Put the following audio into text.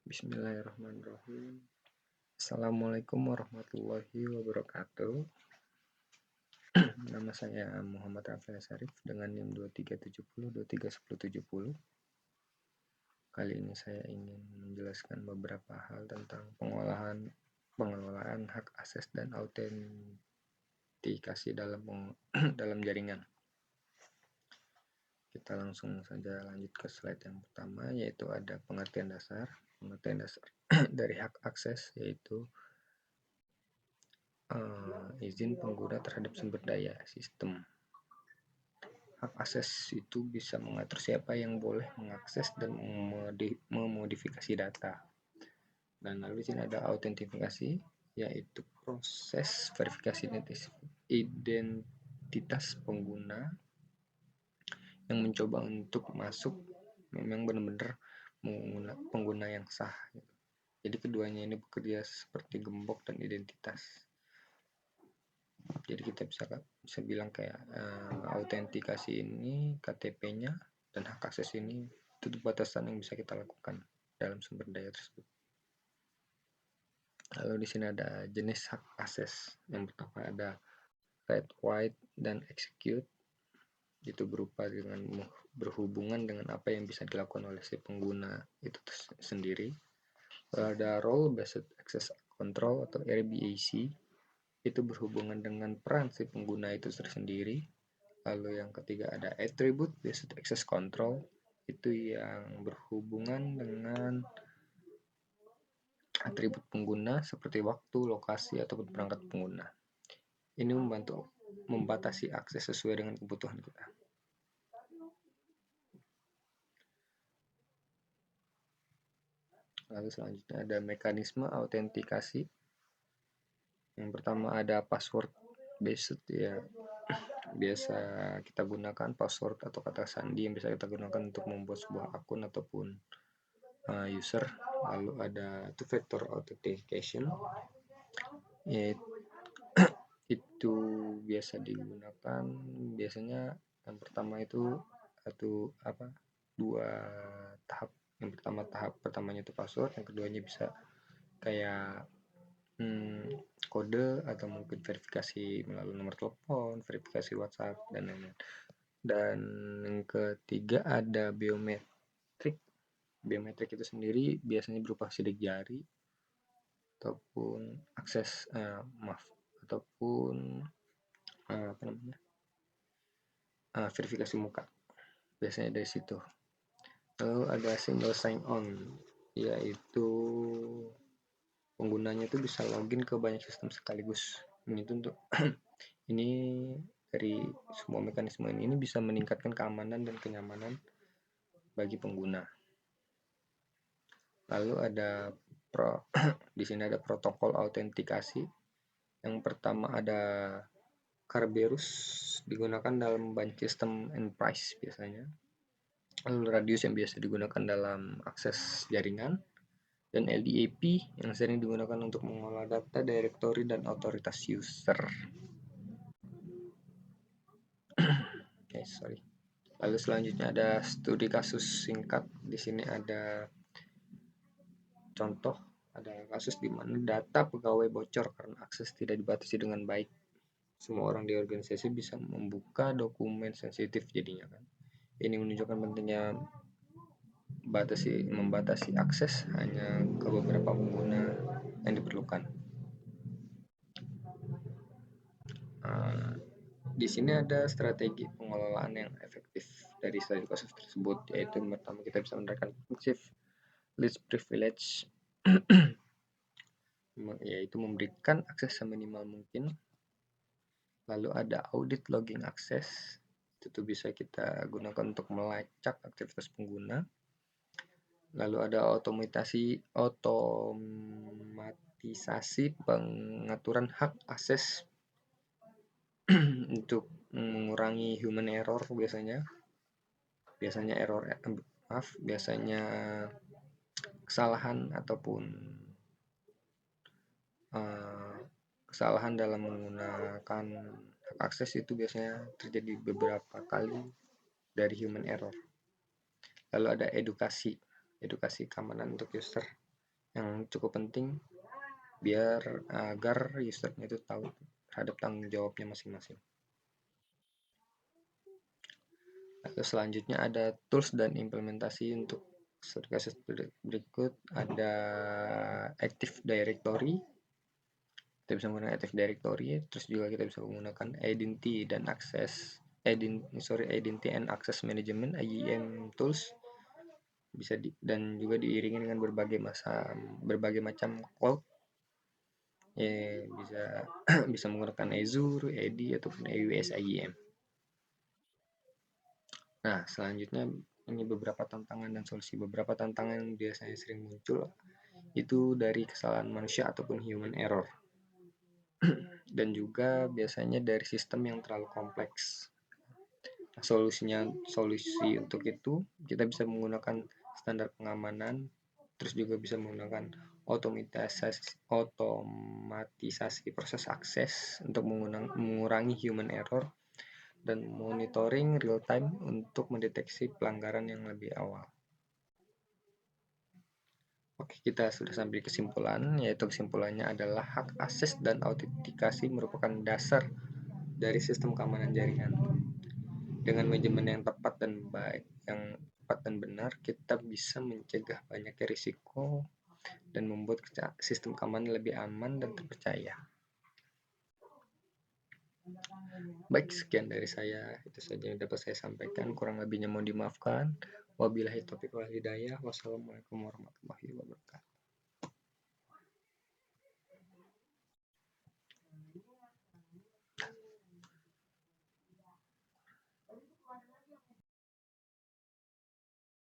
Bismillahirrahmanirrahim. Assalamualaikum warahmatullahi wabarakatuh. Nama saya Muhammad Rafael Sarif dengan NIM 2370 Kali ini saya ingin menjelaskan beberapa hal tentang pengelolaan hak akses dan autentikasi dalam jaringan. Kita langsung saja lanjut ke slide yang pertama, yaitu ada pengertian dasar. Pengertian dasar dari hak akses yaitu izin pengguna terhadap sumber daya sistem. Hak akses itu bisa mengatur siapa yang boleh mengakses dan memodifikasi data. Dan lalu di sini ada autentifikasi, yaitu proses verifikasi identitas pengguna yang mencoba untuk masuk memang benar-benar pengguna yang sah. Jadi keduanya ini bekerja seperti gembok dan identitas. Jadi kita bisa bilang kayak autentikasi ini KTP-nya dan hak akses ini tutup batasan yang bisa kita lakukan dalam sumber daya tersebut. Lalu di sini ada jenis hak akses. Yang pertama ada read, write, dan execute. Itu berupa dengan berhubungan dengan apa yang bisa dilakukan oleh si pengguna itu sendiri. Lalu ada role based access control atau RBAC. Itu berhubungan dengan peran si pengguna itu tersendiri. Lalu yang ketiga ada attribute based access control, itu yang berhubungan dengan atribut pengguna seperti waktu, lokasi, ataupun perangkat pengguna. Ini membantu membatasi akses sesuai dengan kebutuhan kita. Lalu selanjutnya ada mekanisme autentikasi. Yang pertama ada password based, ya biasa kita gunakan password atau kata sandi yang bisa kita gunakan untuk membuat sebuah akun ataupun user. Lalu ada two-factor authentication, yaitu itu biasa digunakan biasanya yang pertama itu dua tahap. Yang pertama tahap pertamanya itu password, yang keduanya bisa kayak kode atau mungkin verifikasi melalui nomor telepon, verifikasi WhatsApp, dan lain-lain. Dan yang ketiga ada biometrik. Biometrik itu sendiri biasanya berupa sidik jari ataupun verifikasi muka, biasanya dari situ. Lalu ada single sign on, yaitu penggunanya itu bisa login ke banyak sistem sekaligus. Ini untuk ini dari semua mekanisme ini bisa meningkatkan keamanan dan kenyamanan bagi pengguna. Lalu ada di sini ada protokol autentikasi. Yang pertama ada Kerberos, digunakan dalam banyak sistem enterprise biasanya. Lalu Radius yang biasa digunakan dalam akses jaringan, dan LDAP yang sering digunakan untuk mengolah data directory dan otoritas user. Lalu selanjutnya ada studi kasus singkat. Di sini ada contoh, ada kasus di mana data pegawai bocor karena akses tidak dibatasi dengan baik. Semua orang di organisasi bisa membuka dokumen sensitif jadinya kan. Ini menunjukkan pentingnya membatasi akses hanya ke beberapa pengguna yang diperlukan. Di sini ada strategi pengelolaan yang efektif dari studi kasus tersebut, yaitu pertama kita bisa menerapkan prinsip least privilege, yaitu memberikan akses seminimal mungkin. Lalu ada audit logging akses, itu bisa kita gunakan untuk melacak aktivitas pengguna. Lalu ada otomatisasi pengaturan hak akses untuk mengurangi human error biasanya kesalahan ataupun kesalahan dalam menggunakan hak akses itu biasanya terjadi beberapa kali dari human error. Lalu ada edukasi keamanan untuk user. yang cukup penting biar agar usernya itu tahu terhadap tanggung jawabnya masing-masing. Lalu selanjutnya ada tools dan implementasi untuk kasus berikut. Ada Active Directory, kita bisa menggunakan Active Directory, terus juga kita bisa menggunakan Identity and Access Management (IAM) tools, bisa dan juga diiringi dengan berbagai macam cloud, bisa bisa menggunakan Azure, AD ataupun AWS IAM. Nah, selanjutnya ini beberapa tantangan dan solusi. Beberapa tantangan yang biasanya sering muncul itu dari kesalahan manusia ataupun human error. Dan juga biasanya dari sistem yang terlalu kompleks. Solusi untuk itu kita bisa menggunakan standar pengamanan, terus juga bisa menggunakan otomatisasi proses akses untuk mengurangi human error, dan monitoring real time untuk mendeteksi pelanggaran yang lebih awal. Oke, kita sudah sampai kesimpulan, yaitu kesimpulannya adalah hak akses dan autentikasi merupakan dasar dari sistem keamanan jaringan. Dengan manajemen yang tepat dan benar, kita bisa mencegah banyaknya risiko dan membuat sistem keamanan lebih aman dan terpercaya. Baik, sekian dari saya. Itu saja yang dapat saya sampaikan. Kurang lebihnya mohon dimaafkan. Wabillahi taufiq wal hidayah. Wassalamualaikum warahmatullahi wabarakatuh.